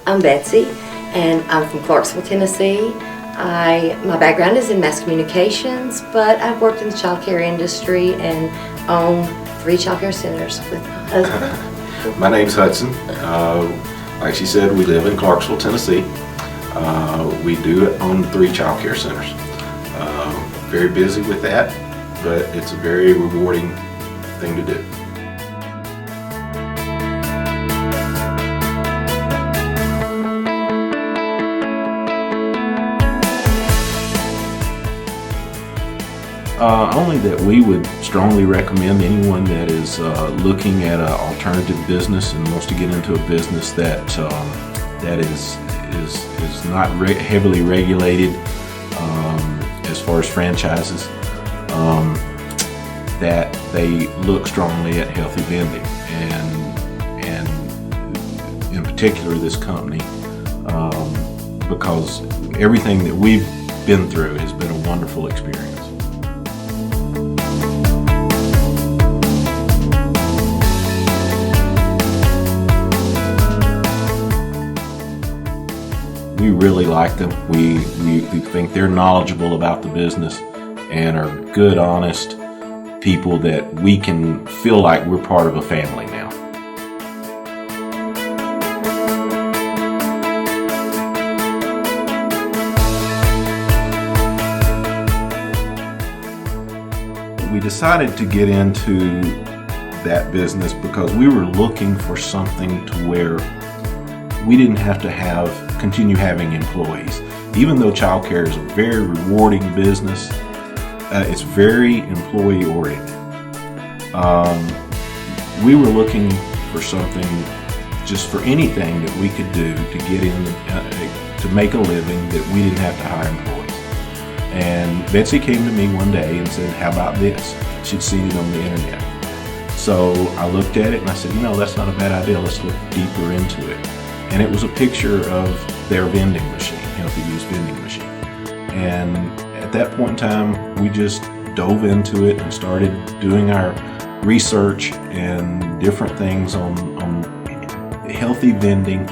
I'm Betsy, and I'm from Clarksville, Tennessee. My background is in mass communications, but I've worked in the child care industry and own 3 child care centers with my husband. My name's Hudson. Like she said, we live in Clarksville, Tennessee. We do own 3 child care centers. Very busy with that, but it's a very rewarding thing to do. Only that we would strongly recommend anyone that is looking at an alternative business and wants to get into a business that is not heavily regulated as far as franchises, that they look strongly at Healthy Vending and in particular this company, because everything that we've been through has been a wonderful experience. We really like them. We think they're knowledgeable about the business and are good, honest people that we can feel like we're part of a family now. We decided to get into that business because we were looking for something to where we didn't have to continue having employees. Even though childcare is a very rewarding business, it's very employee oriented. We were looking for something, just for anything that we could do to get in, to make a living that we didn't have to hire employees. And Betsy came to me one day and said, "How about this?" She'd seen it on the internet. So I looked at it and I said, that's not a bad idea. Let's look deeper into it. And it was a picture of their vending machine, HealthyYOU's vending machine. And at that point in time, we just dove into it and started doing our research and different things on healthy vending.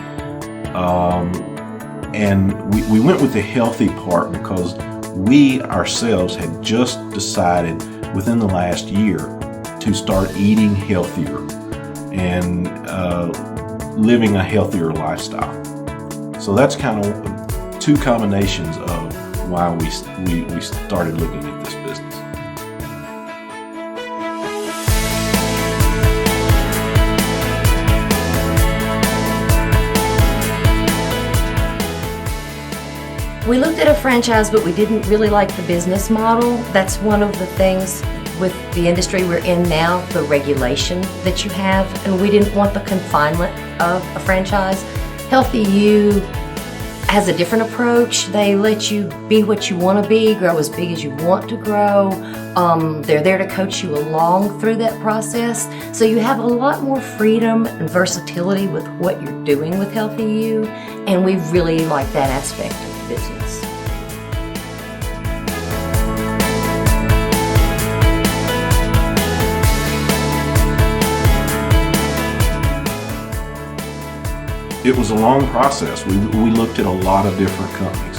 And we went with the healthy part because we ourselves had just decided within the last year to start eating healthier and living a healthier lifestyle. So that's kind of 2 combinations of why we started looking at this business. We looked at a franchise, but we didn't really like the business model. That's one of the things with the industry we're in now, the regulation that you have, and we didn't want the confinement of a franchise. HealthyYOU has a different approach. They let you be what you want to be, grow as big as you want to grow. They're there to coach you along through that process. So you have a lot more freedom and versatility with what you're doing with HealthyYOU, and we really like that aspect of the business. It was a long process. We looked at a lot of different companies.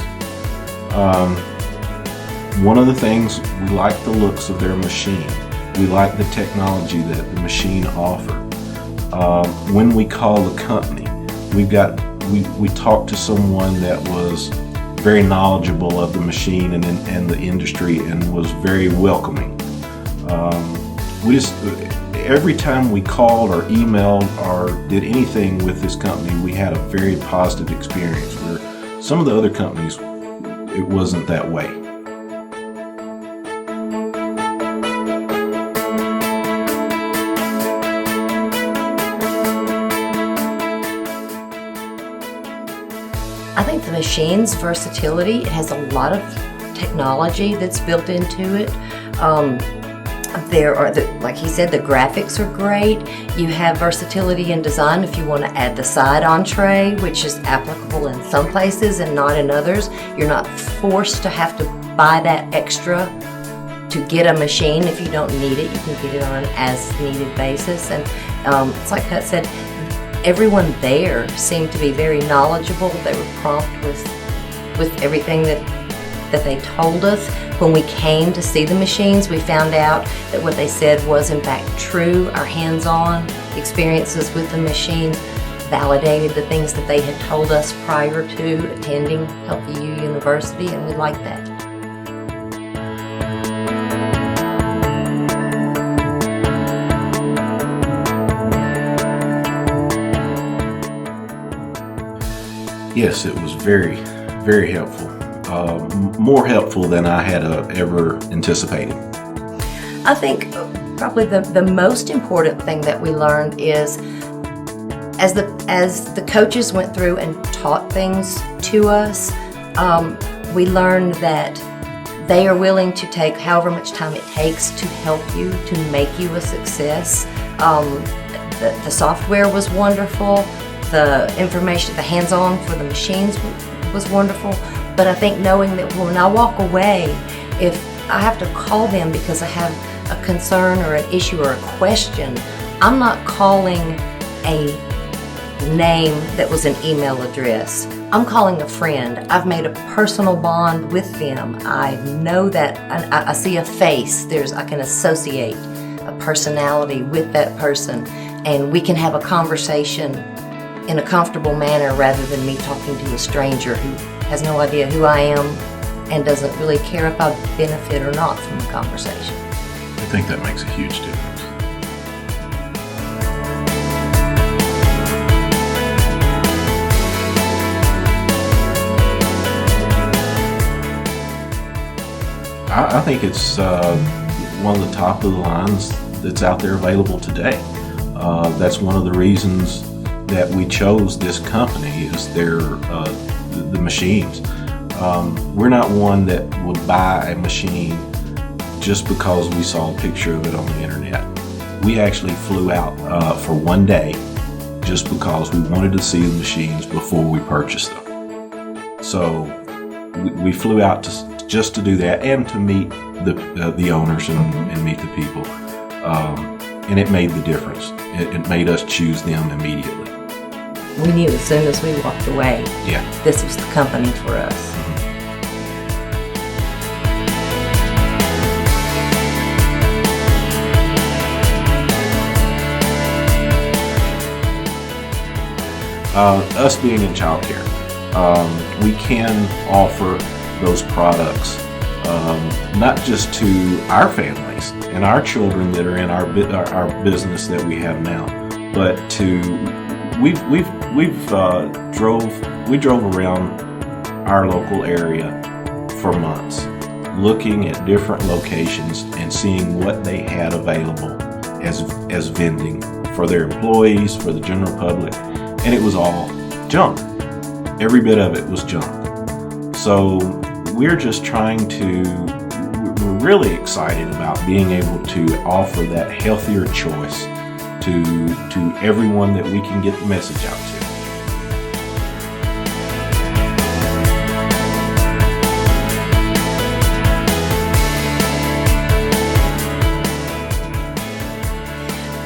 One of the things, we liked the looks of their machine. We liked the technology that the machine offered. When we called the company, we talked to someone that was very knowledgeable of the machine and the industry and was very welcoming. Every time we called or emailed or did anything with this company, we had a very positive experience, where some of the other companies, it wasn't that way. I think the machine's versatility, it has a lot of technology that's built into it. Like he said, the graphics are great. You have versatility in design if you want to add the side entree, which is applicable in some places and not in others. You're not forced to have to buy that extra to get a machine. If you don't need it, you can get it on an as-needed basis. And it's like Hut said, everyone there seemed to be very knowledgeable. They were prompt with everything that they told us. When we came to see the machines, we found out that what they said was in fact true. Our hands-on experiences with the machines validated the things that they had told us prior to attending HealthyYOU University, and we liked that. Yes, it was very, very helpful. More helpful than I had ever anticipated. I think probably the most important thing that we learned is as the coaches went through and taught things to us, we learned that they are willing to take however much time it takes to help you, to make you a success. The software was wonderful. The information, the hands-on for the machines was wonderful. But I think knowing that when I walk away, if I have to call them because I have a concern or an issue or a question, I'm not calling a name that was an email address. I'm calling a friend. I've made a personal bond with them. I know that I see a face. I can associate a personality with that person, and we can have a conversation in a comfortable manner rather than me talking to a stranger who has no idea who I am and doesn't really care if I benefit or not from the conversation. I think that makes a huge difference. I think it's one of the top of the lines that's out there available today. That's one of the reasons that we chose this company is the machines. We're not one that would buy a machine just because we saw a picture of it on the internet. We actually flew out for one day just because we wanted to see the machines before we purchased them. So we flew out just to do that and to meet the owners and meet the people. And it made the difference. It made us choose them immediately. We knew as soon as we walked away, this was the company for us. Us being in childcare, we can offer those products not just to our families and our children that are in our business that we have now, but to we drove around our local area for months, looking at different locations and seeing what they had available as vending for their employees, for the general public, and it was all junk. Every bit of it was junk. So we're just we're really excited about being able to offer that healthier choice to everyone that we can get the message out to.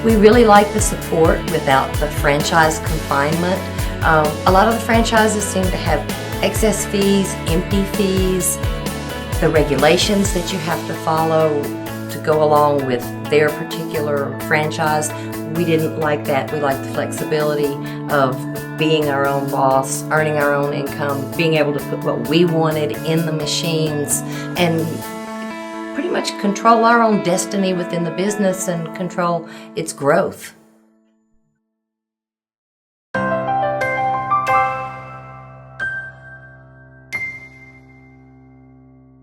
We really like the support without the franchise confinement. A lot of the franchises seem to have excess fees, empty fees, the regulations that you have to follow to go along with their particular franchise. We didn't like that. We liked the flexibility of being our own boss, earning our own income, being able to put what we wanted in the machines, and pretty much control our own destiny within the business and control its growth.